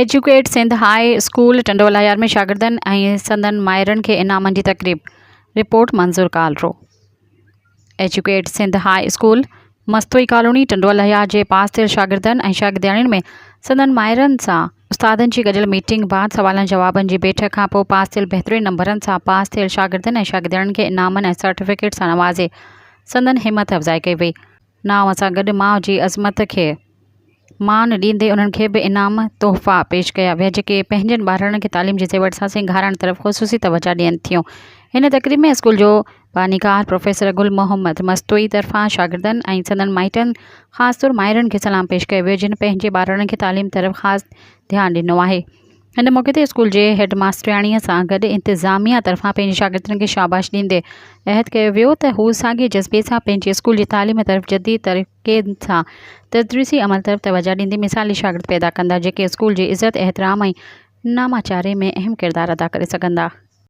Educate Sindh high school टंडोलायार में शागिर्दनि ऐं संदनि माहिरनि खे इनामनि जी तक़रीब। रिपोर्ट मंज़ूर कालरो। Educate Sindh high school Mastoi colony Tando Allahyar जे पास थियल शागिर्दनि ऐं शागिर्दियाणियुनि में संदनि माहिरनि सां उस्तादनि जी गॾियल मीटिंग बाद सवालनि जवाबनि जी बैठक खां पोइ पास थियल बहितरीन नंबरनि सां पास थियल शागिर्दनि ऐं शागिर्दियाणियुनि खे इनामनि ऐं सर्टिफिकेट सां नवाज़े संदनि हिमत अफ़ज़ाई कई वई। नाव सां गॾु माउ जी अज़मत खे मान ॾींदे उन्हनि खे बि इनाम तोहफ़ा पेश कया विया जेके पंहिंजनि ॿारनि खे तालीम जे ज़ेवर सां सिंगारण तरफ़ ख़ुसूसी तवजा ॾियनि थियूं। हिन तक़रीब में स्कूल जो बानीकार प्रोफेसर गुल मोहम्मद मस्तोई तरफ़ां शागिर्दनि ऐं संदनि माइटनि ख़ासि तौरु माहिरनि खे सलाम पेश कयो वियो जिन पंहिंजे ॿारनि खे तालीम तरफ़ ख़ासि ध्यानु ॾिनो आहे। हिन मौक़े ते स्कूल जे हेड मास्टरियाणीअ सां गॾु इंतिज़ामिया तरफ़ां पंहिंजे शागिर्दनि खे शाबाश ॾींदे अहद कयो वियो त हू साॻिए जज़्बे सां पंहिंजे स्कूल जी तालीम तरफ़ जदीद तरीक़े सां तदरीसी अमल तरफ़ तवजा ॾींदे मिसाली शागिर्द पैदा कंदा जेके स्कूल जी इज़त एहतराम ऐं नामाचारे में अहम किरदारु अदा करे सघंदा।